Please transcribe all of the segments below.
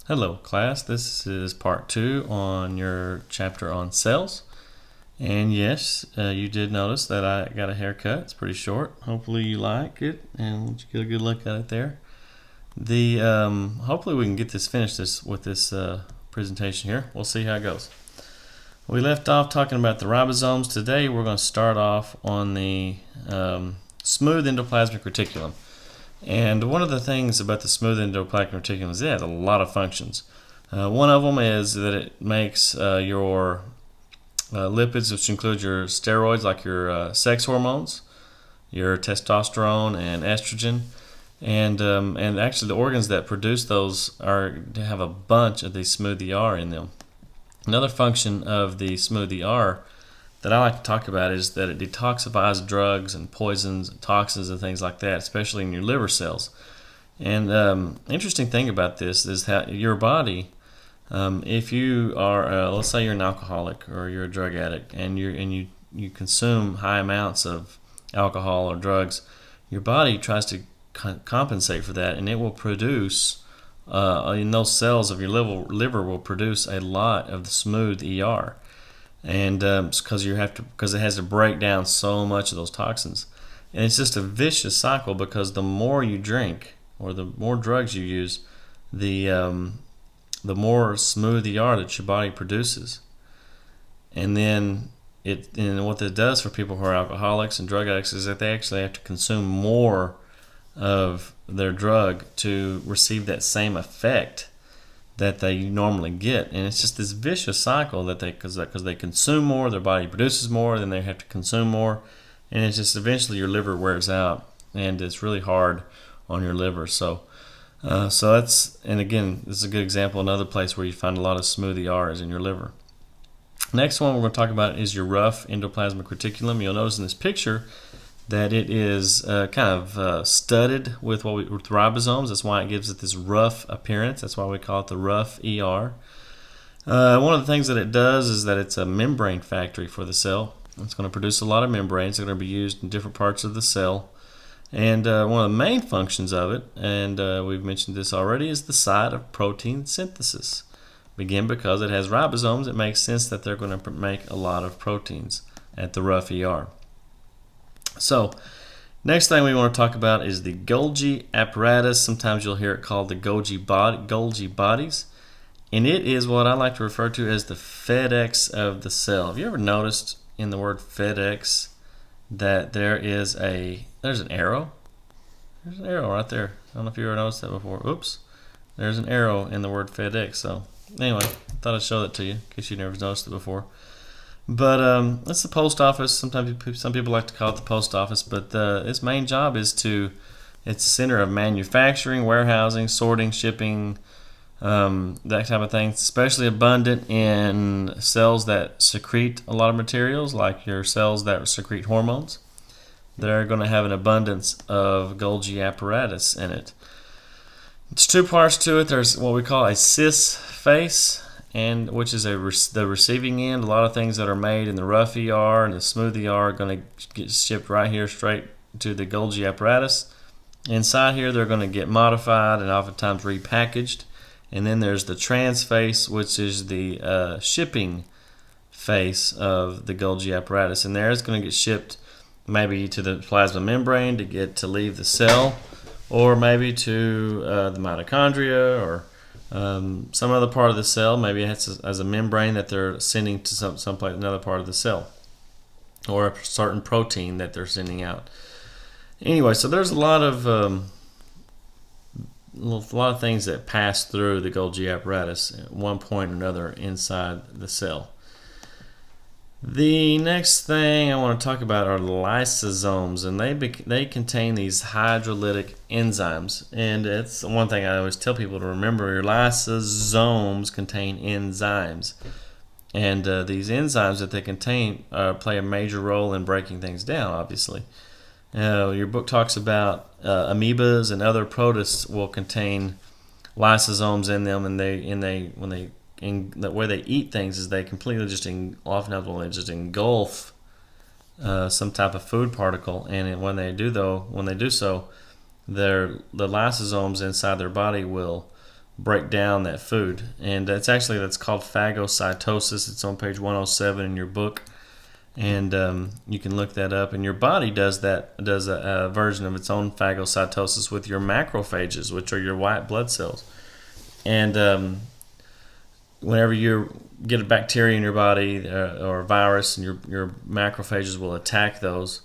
Hello class, this is part 2 on your chapter on cells. And yes, you did notice that I got a haircut. It's pretty short. Hopefully you like it and you get a good look at it there. Hopefully we can get this finished with this presentation here. We'll see how it goes. We left off talking about the ribosomes. Today we're going to start off on the smooth endoplasmic reticulum. And one of the things about the smooth endoplasmic reticulum is it has a lot of functions. One of them is that it makes your lipids, which include your steroids like your sex hormones, your testosterone and estrogen, and actually the organs that produce those have a bunch of these smooth ER in them. Another function of the smooth ER that I like to talk about is that it detoxifies drugs and poisons, and toxins, and things like that, especially in your liver cells. And interesting thing about this is how your body, if you are, let's say you're an alcoholic or you're a drug addict, and you consume high amounts of alcohol or drugs, your body tries to compensate for that, and it will produce, in those cells of your liver will produce a lot of the smooth ER. And because it has to break down so much of those toxins, and it's just a vicious cycle because the more you drink or the more drugs you use, the more smooth ER that your body produces. And then what that does for people who are alcoholics and drug addicts is that they actually have to consume more of their drug to receive that same effect that they normally get. And it's just this vicious cycle that because they consume more, their body produces more, then they have to consume more, and it's just eventually your liver wears out, and it's really hard on your liver. So that's, and again, this is a good example. Another place where you find a lot of smooth ER is in your liver. Next one we're going to talk about is your rough endoplasmic reticulum. You'll notice in this picture that it is studded with with ribosomes. That's why it gives it this rough appearance. That's why we call it the rough ER. One of the things that it does is that it's a membrane factory for the cell. It's going to produce a lot of membranes that are going to be used in different parts of the cell. And one of the main functions of it, and we've mentioned this already, is the site of protein synthesis. Again, because it has ribosomes, it makes sense that they're going to make a lot of proteins at the rough ER. So, next thing we want to talk about is the Golgi apparatus. Sometimes you'll hear it called the Golgi bodies. And it is what I like to refer to as the FedEx of the cell. Have you ever noticed in the word FedEx that there's an arrow? There's an arrow right there. I don't know if you ever noticed that before. Oops. There's an arrow in the word FedEx. So, anyway, I thought I'd show that to you in case you never noticed it before. But that's the post office. Sometimes some people like to call it the post office, but its main job is it's a center of manufacturing, warehousing, sorting, shipping, that type of thing. It's especially abundant in cells that secrete a lot of materials, like your cells that secrete hormones. They're going to have an abundance of Golgi apparatus in it. It's two parts to it. There's what we call a cis face, and which is the receiving end. A lot of things that are made in the rough ER and the smooth ER are going to get shipped right here straight to the Golgi apparatus. Inside here they're going to get modified and oftentimes repackaged. And then there's the trans face, which is the shipping face of the Golgi apparatus. And there it's going to get shipped maybe to the plasma membrane to leave the cell, or maybe to the mitochondria, or some other part of the cell. Maybe it has as a membrane that they're sending to someplace, another part of the cell, or a certain protein that they're sending out. Anyway, so there's a lot of things that pass through the Golgi apparatus at one point or another inside the cell. The next thing I want to talk about are lysosomes, and they contain these hydrolytic enzymes. And it's one thing I always tell people to remember: your lysosomes contain enzymes, and these enzymes that they contain play a major role in breaking things down. Obviously, your book talks about amoebas and other protists will contain lysosomes in them, and the way they eat things is they completely oftentimes will just engulf some type of food particle, and when they do so, the lysosomes inside their body will break down that food. And that's called phagocytosis. It's on page 107 in your book, and you can look that up. And your body does a version of its own phagocytosis with your macrophages, which are your white blood cells. And whenever you get a bacteria in your body or a virus, and your macrophages will attack those,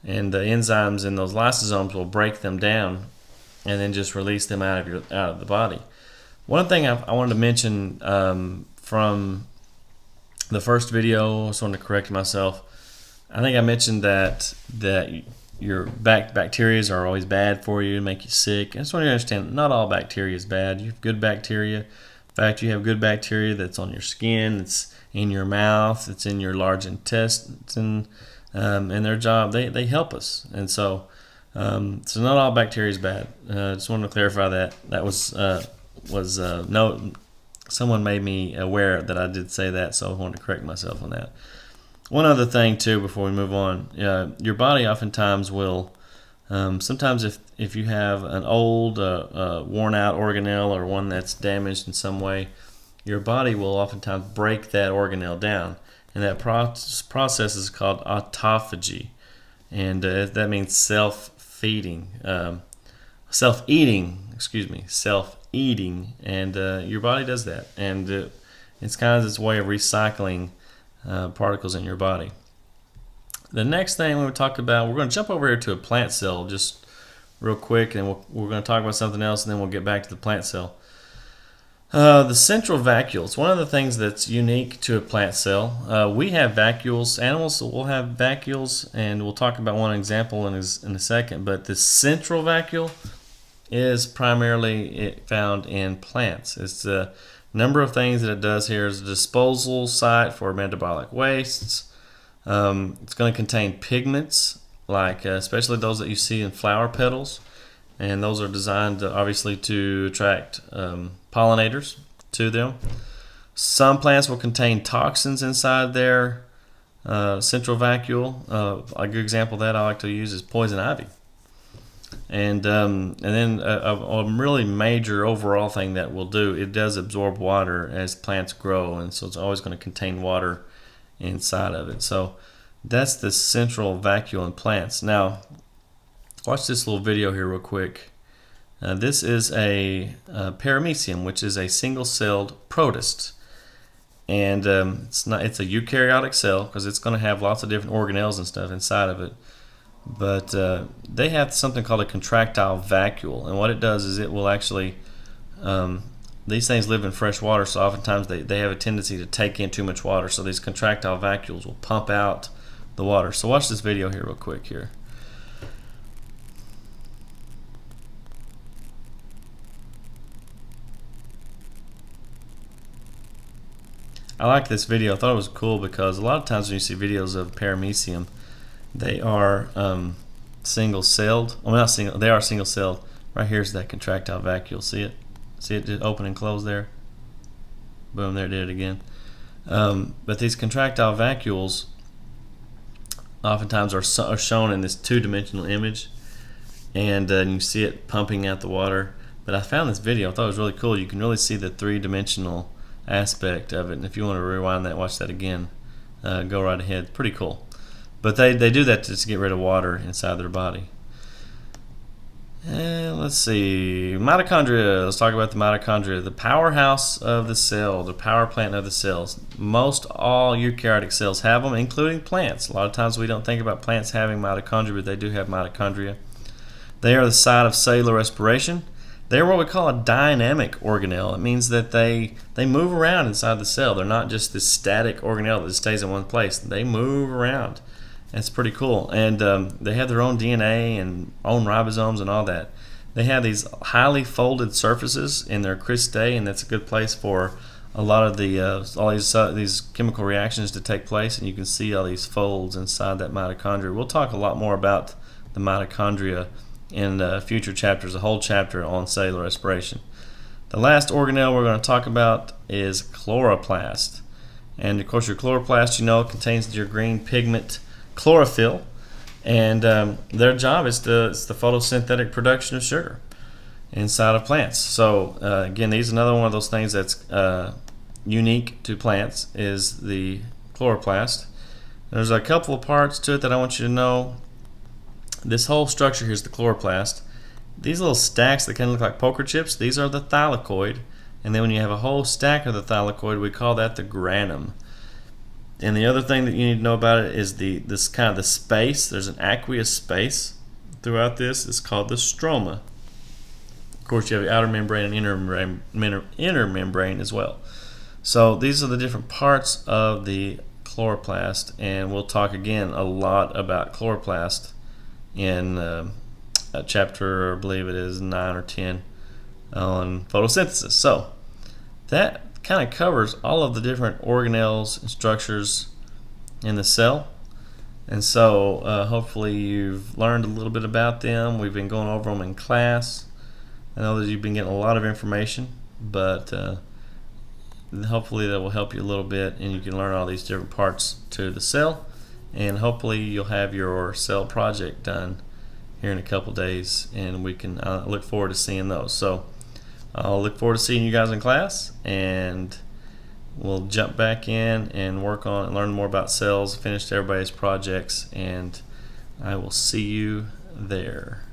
and the enzymes in those lysosomes will break them down and then just release them out of the body. One thing I wanted to mention from the first video, I just wanted to correct myself. I think I mentioned that your bacteria are always bad for you and make you sick. I just want you to understand, not all bacteria is bad. You have good bacteria. In fact, you have good bacteria that's on your skin, it's in your mouth, it's in your large intestine, and their job, they help us. And so not all bacteria is bad. Just wanted to clarify that. That was no, someone made me aware that I did say that, so I wanted to correct myself on that. One other thing too before we move on, your body oftentimes will, sometimes if you have an old worn out organelle or one that's damaged in some way, your body will oftentimes break that organelle down, and that process is called autophagy, and that means self-eating, and your body does that, and it's kind of this way of recycling particles in your body. The next thing we're going to talk about, we're going to jump over here to a plant cell just real quick, and we're going to talk about something else, and then we'll get back to the plant cell. The central vacuoles, one of the things that's unique to a plant cell. We have vacuoles. Animals will have vacuoles, and we'll talk about one example in a second, but the central vacuole is primarily found in plants. It's the number of things that it does here is a disposal site for metabolic wastes. It's going to contain pigments, like especially those that you see in flower petals, and those are designed obviously to attract pollinators to them. Some plants will contain toxins inside their central vacuole. A good example of that I like to use is poison ivy. And then a really major overall thing that we'll do, it does absorb water as plants grow, and so it's always going to contain water inside of it. So that's the central vacuole in plants. Now, watch this little video here real quick. This is a paramecium, which is a single-celled protist, and it's a eukaryotic cell because it's going to have lots of different organelles and stuff inside of it. But they have something called a contractile vacuole, and what it does is it will actually, these things live in fresh water, so oftentimes they have a tendency to take in too much water, so these contractile vacuoles will pump out the water. So watch this video here real quick here. I like this video. I thought it was cool because a lot of times when you see videos of paramecium, they are single-celled. Well, not single. They are single-celled. Right here's that contractile vacuole. See it? See it just open and close there? Boom, there it did it again. But these contractile vacuoles oftentimes are shown in this two-dimensional image, and you see it pumping out the water. But I found this video. I thought it was really cool. You can really see the three-dimensional aspect of it. And if you want to rewind that, watch that again. Go right ahead. Pretty cool. But they do that just to get rid of water inside their body. And let's see, mitochondria. Let's talk about the mitochondria, the powerhouse of the cell, the power plant of the cells. Most all eukaryotic cells have them, including plants. A lot of times we don't think about plants having mitochondria, but they do have mitochondria. They are the site of cellular respiration. They are what we call a dynamic organelle. It means that they move around inside the cell. They're not just this static organelle that stays in one place. They move around. That's pretty cool. And they have their own DNA and own ribosomes and all that. They have these highly folded surfaces in their cristae, and that's a good place for a lot of the all these chemical reactions to take place. And you can see all these folds inside that mitochondria. We'll talk a lot more about the mitochondria in future chapters, a whole chapter on cellular respiration. The last organelle we're going to talk about is chloroplast. And of course, your chloroplast, you know, contains your green pigment chlorophyll, and their job is the photosynthetic production of sugar. inside of plants. So again, these are another one of those things that's unique to plants is the chloroplast. There's a couple of parts to it that I want you to know. This whole structure here is the chloroplast. These little stacks that kind of look like poker chips, these are the thylakoid. And then when you have a whole stack of the thylakoid, we call that the granum. And the other thing that you need to know about it is this kind of the space. There's an aqueous space throughout this. It's called the stroma. Of course, you have the outer membrane and inner membrane as well. So these are the different parts of the chloroplast, and we'll talk again a lot about chloroplast in a chapter, I believe it is 9 or 10, on photosynthesis. So that kind of covers all of the different organelles and structures in the cell. And so hopefully you've learned a little bit about them. We've been going over them in class. I know that you've been getting a lot of information, but hopefully that will help you a little bit, and you can learn all these different parts to the cell, and hopefully you'll have your cell project done here in a couple days, and we can look forward to seeing those. So I'll look forward to seeing you guys in class, and we'll jump back in and work on and learn more about cells, finish everybody's projects, and I will see you there.